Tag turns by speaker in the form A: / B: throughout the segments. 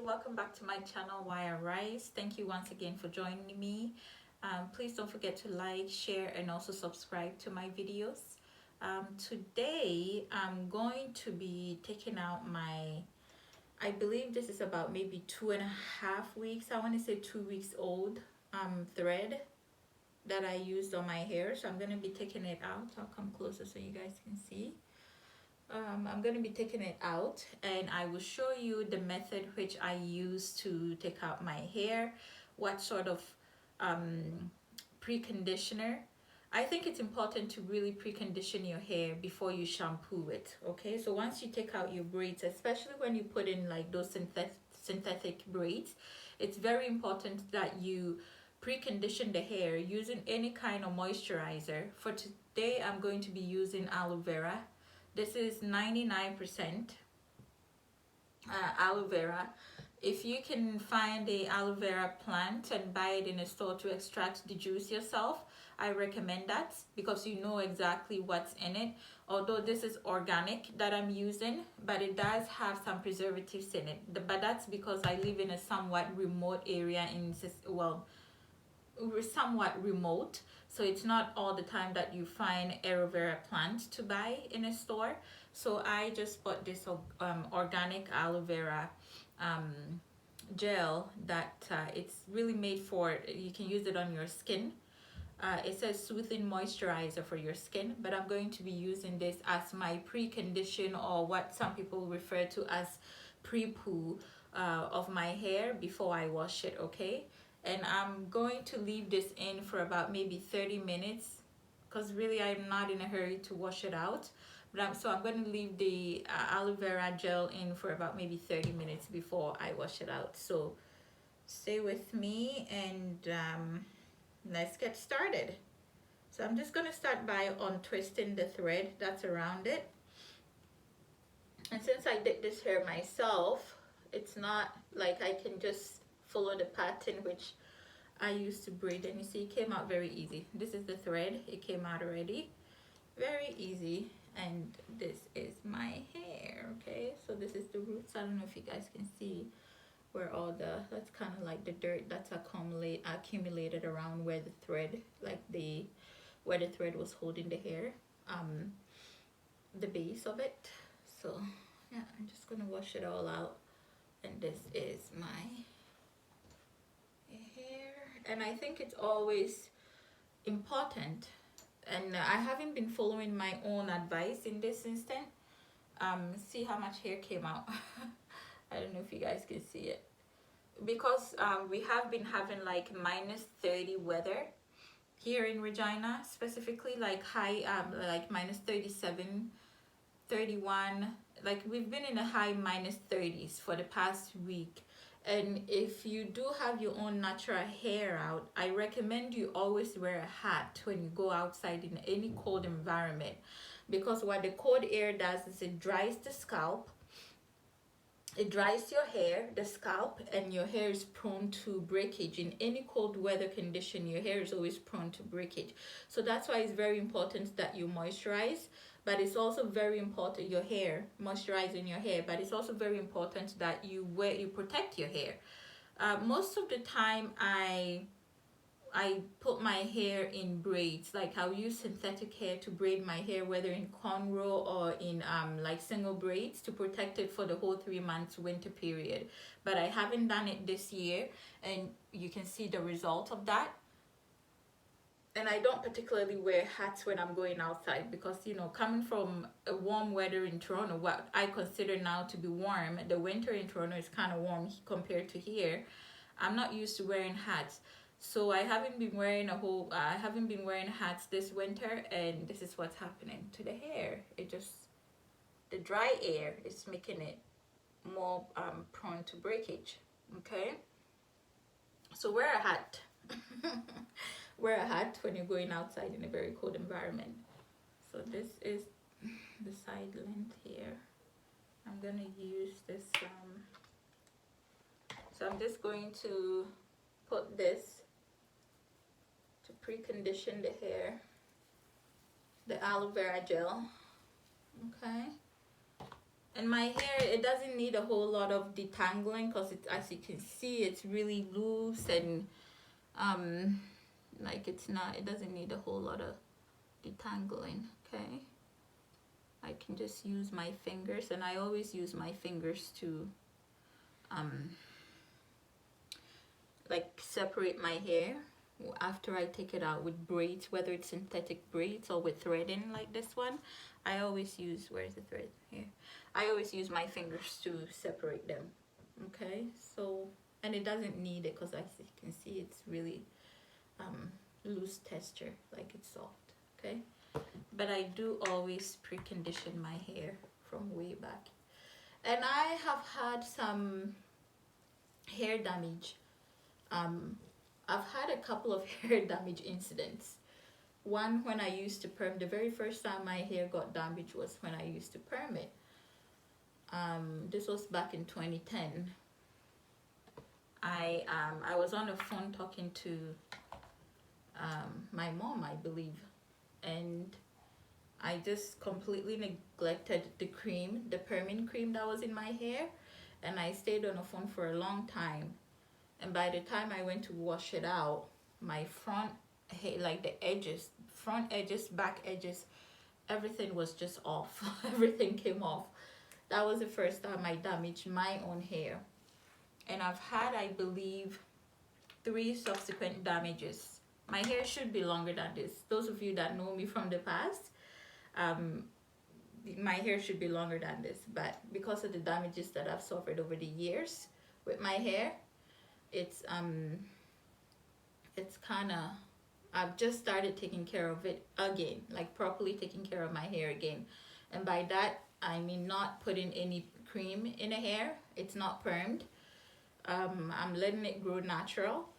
A: welcome back to my channel Wire Rise. Thank you once again for joining me. Please don't forget to like, share, and also subscribe to my videos. Today I'm going to be taking out my, I believe this is about maybe 2.5 weeks, I want to say 2 weeks old thread that I used on my hair. So I'm going to be taking it out. I'll come closer so you guys can see. I'm going to be taking it out and I will show you the method which I use to take out my hair, what sort of preconditioner. I think it's important to really precondition your hair before you shampoo it, okay? So once you take out your braids, especially when you put in like those synthetic braids, it's very important that you precondition the hair using any kind of moisturizer. For today, I'm going to be using aloe vera. This is 99% aloe vera. If you can find a aloe vera plant and buy it in a store to extract the juice yourself, I recommend that because you know exactly what's in it. Although this is organic that I'm using, but it does have some preservatives in it. But that's because I live in a somewhat remote area somewhat remote, so it's not all the time that you find aloe vera plant to buy in a store. So I just bought this organic aloe vera gel that it's really made for, you can use it on your skin. It says soothing moisturizer for your skin, but I'm going to be using this as my precondition, or what some people refer to as pre-poo of my hair before I wash it, okay? And I'm going to leave this in for about maybe 30 minutes because really I'm not in a hurry to wash it out. So I'm going to leave the aloe vera gel in for about maybe 30 minutes before I wash it out. So stay with me and let's get started. So I'm just going to start by untwisting the thread that's around it. And since I did this hair myself, it's not like I can just follow the pattern which I used to braid, and you see it came out very easy. This is the thread, it came out already, very easy. And this is my hair, okay? So this is the roots. I don't know if you guys can see where all that's kind of like the dirt that's accumulated around where the thread, where the thread was holding the hair, the base of it. So yeah, I'm just gonna wash it all out. And this is my hair. And I think it's always important, and I haven't been following my own advice in this instant. See how much hair came out. I don't know if you guys can see it, because we have been having like -30 weather here in Regina, specifically like high like -37, 31, like we've been in the high -30s for the past week. And if you do have your own natural hair out, I recommend you always wear a hat when you go outside in any cold environment, because what the cold air does is it dries the scalp, it dries your hair, the scalp, and your hair is prone to breakage. In any cold weather condition, your hair is always prone to breakage. So that's why it's very important that you moisturize. But it's also very important, moisturizing your hair, but it's also very important that you protect your hair. Most of the time I put my hair in braids. Like I'll use synthetic hair to braid my hair, whether in cornrow or in like single braids, to protect it for the whole 3 months winter period. But I haven't done it this year, and you can see the result of that. And I don't particularly wear hats when I'm going outside because, you know, coming from a warm weather in Toronto, what I consider now to be warm, the winter in Toronto is kind of warm compared to here. I'm not used to wearing hats. So I haven't been wearing hats this winter, and this is what's happening to the hair. The dry air is making it more prone to breakage, okay? So wear a hat. Wear a hat when you're going outside in a very cold environment. So this is the side length here. I'm gonna use this so I'm just going to put this to precondition the hair, the aloe vera gel, okay? And my hair, it doesn't need a whole lot of detangling because it, as you can see, it's really loose and um like it's not, it doesn't need a whole lot of detangling. Okay, I can just use my fingers, and I always use my fingers to um like separate my hair after I take it out with braids, whether it's synthetic braids or with threading like this one. I always use, where's the thread here, I always use my fingers to separate them. Okay, so, and it doesn't need it because as you can see, it's really loose texture, like it's soft. Okay, but I do always precondition my hair from way back. And I have had some hair damage. I've had a couple of hair damage incidents. One, when I used to perm, the very first time my hair got damaged was when I used to perm it. This was back in 2010. I was on the phone talking to my mom, I believe, and I just completely neglected the cream, the perming cream that was in my hair, and I stayed on the phone for a long time. And by the time I went to wash it out, my front hair, like the edges, front edges, back edges, everything was just off. Everything came off. That was the first time I damaged my own hair. And I've had, I believe, 3 subsequent damages. My hair should be longer than this. Those of you that know me from the past, my hair should be longer than this. But because of the damages that I've suffered over the years with my hair, it's kind of, I've just started taking care of it again, like properly taking care of my hair again. And by that I mean not putting any cream in the hair. It's not permed. I'm letting it grow natural.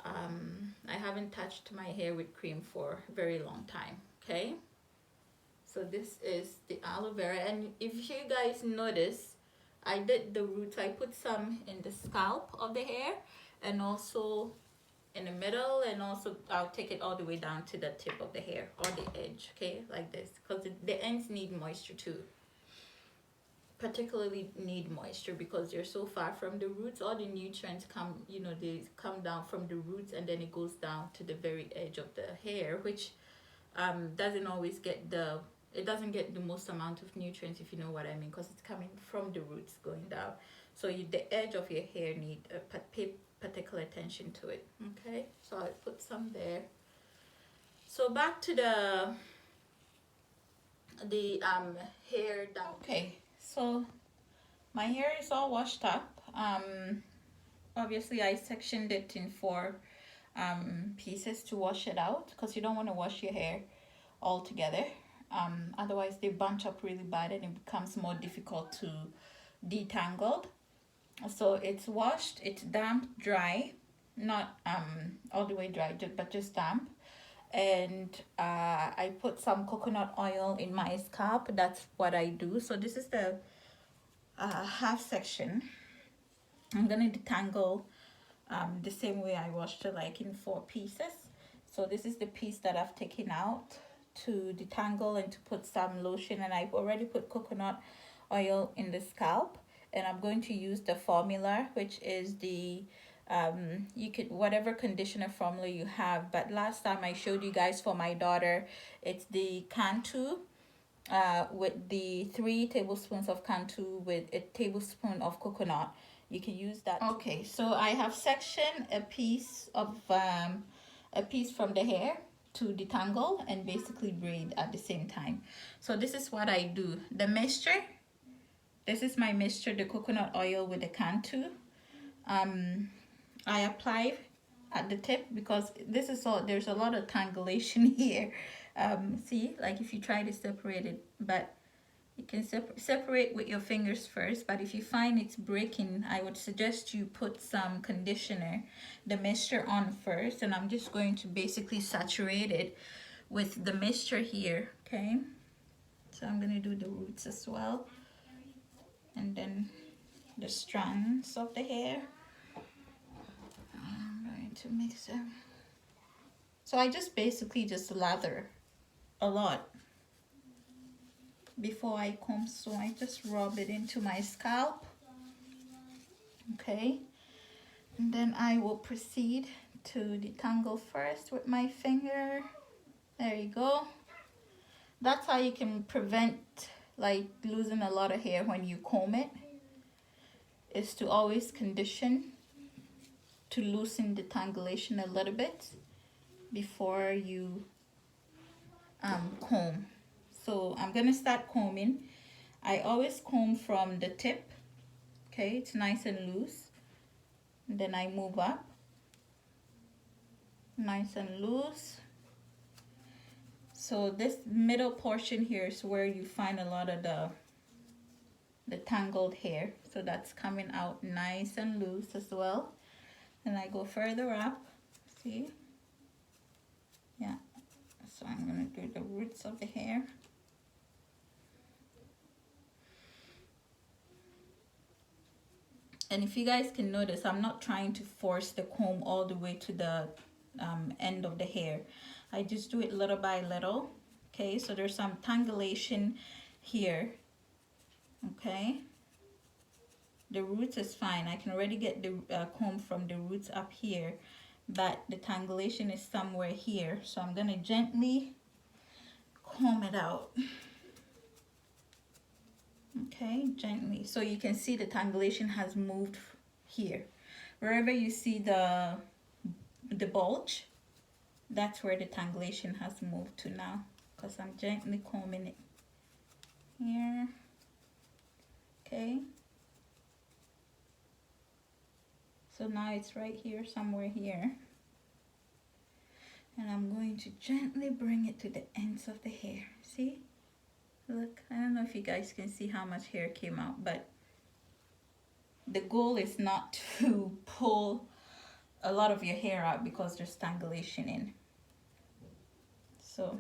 A: I haven't touched my hair with cream for a very long time. Okay, so this is the aloe vera, and if you guys notice, I did the roots. I put some in the scalp of the hair and also in the middle, and also I'll take it all the way down to the tip of the hair or the edge. Okay, like this, because the ends need moisture too, particularly need moisture because they're so far from the roots. All the nutrients come, you know, they come down from the roots and then it goes down to the very edge of the hair, which doesn't always get the, it doesn't get the most amount of nutrients, if you know what I mean, because it's coming from the roots going down. So the edge of your hair need pay particular attention to it. Okay, so I put some there. So back to the hair down. Okay, so my hair is all washed up. Obviously I sectioned it in 4 pieces to wash it out, because you don't want to wash your hair all together. Otherwise they bunch up really bad and it becomes more difficult to detangle. So it's washed, it's damp, dry, not all the way dry, but just damp. And I put some coconut oil in my scalp. That's what I do. So this is the half section. I'm gonna detangle the same way I washed it, like in 4 pieces. So this is the piece that I've taken out to detangle and to put some lotion, and I've already put coconut oil in the scalp, and I'm going to use the formula, which is the you could, whatever conditioner formula you have, but last time I showed you guys for my daughter, it's the Cantu with the 3 tablespoons of Cantu with a tablespoon of coconut. You can use that. Okay, so I have sectioned a piece of a piece from the hair to detangle and basically braid at the same time. So this is what I do. The mixture, this is my mixture, the coconut oil with the Cantu. I apply at the tip because this is all, there's a lot of tangulation here. See, like if you try to separate it, but you can separate with your fingers first, but if you find it's breaking, I would suggest you put some conditioner, the mixture on first, and I'm just going to basically saturate it with the mixture here. Okay, so I'm going to do the roots as well, and then the strands of the hair. I'm going to mix them. So I just basically just lather a lot. before I comb, so I just rub it into my scalp. Okay, and then I will proceed to detangle first with my finger. There you go. That's how you can prevent like losing a lot of hair when you comb it, is to always condition to loosen the tangulation a little bit before you comb. So I'm gonna start combing. I always comb from the tip. Okay, it's nice and loose. And then I move up, nice and loose. So this middle portion here is where you find a lot of the tangled hair. So that's coming out nice and loose as well. And I go further up, see? Yeah, so I'm gonna do the roots of the hair. And if you guys can notice, I'm not trying to force the comb all the way to the end of the hair. I just do it little by little. Okay, so there's some tangulation here. Okay, the roots is fine. I can already get the comb from the roots up here, but the tangulation is somewhere here. So I'm gonna gently comb it out. Okay, gently, so you can see the tangulation has moved here. Wherever you see the bulge, that's where the tangulation has moved to now, because I'm gently combing it here. Okay, so now it's right here, somewhere here, and I'm going to gently bring it to the ends of the hair. See? Look, I don't know if you guys can see how much hair came out, but the goal is not to pull a lot of your hair out because there's tangulation in. So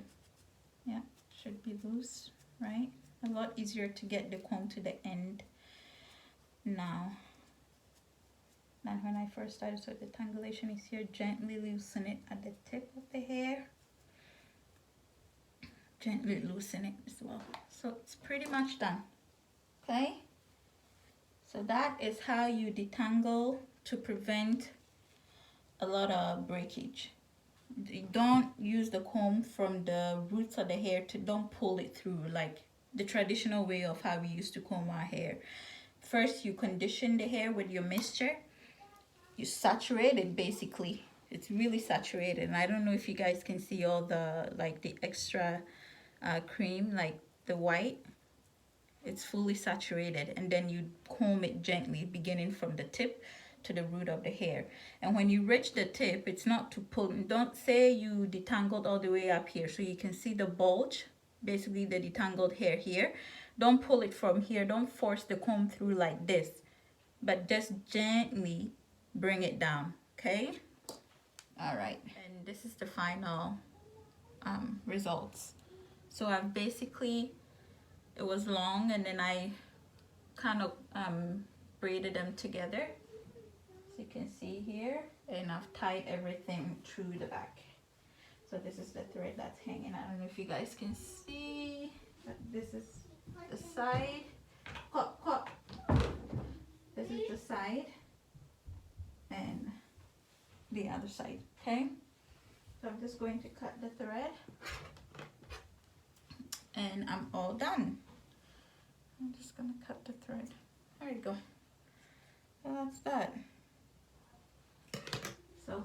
A: yeah, should be loose, right? A lot easier to get the comb to the end now than when I first started. So the tangulation is here. Gently loosen it at the tip of the hair. Gently loosen it as well. So it's pretty much done. Okay, so that is how you detangle to prevent a lot of breakage. You don't use the comb from the roots of the hair to, don't pull it through like the traditional way of how we used to comb our hair. First you condition the hair with your mixture. You saturate it basically. It's really saturated, and I don't know if you guys can see all the like the extra cream, like the white. It's fully saturated, and then you comb it gently beginning from the tip to the root of the hair. And when you reach the tip, it's not to pull. Don't say you detangled all the way up here so you can see the bulge, basically the detangled hair here. Don't pull it from here. Don't force the comb through like this, but just gently bring it down. Okay, all right, and this is the final results. So I've basically, it was long, and then I kind of braided them together, as you can see here, and I've tied everything through the back. So this is the thread that's hanging. I don't know if you guys can see, but this is the side. This is the side and the other side. Okay, so I'm just going to cut the thread and I'm all done. I'm just gonna cut the thread. There you go. So that's that. So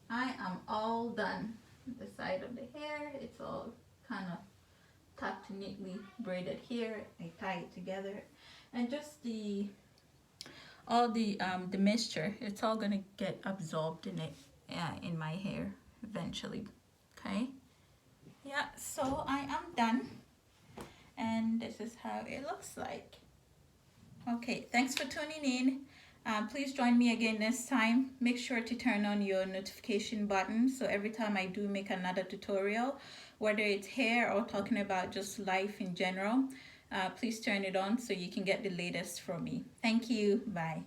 A: I am all done. The side of the hair, it's all kind of tucked neatly braided here. I tie it together, and just the mixture, it's all gonna get absorbed in it, in my hair eventually. Okay. Yeah, so I am done, and this is how it looks like. Okay, thanks for tuning in. Please join me again next time. Make sure to turn on your notification button, so every time I do make another tutorial, whether it's hair or talking about just life in general, please turn it on so you can get the latest from me. Thank you. Bye.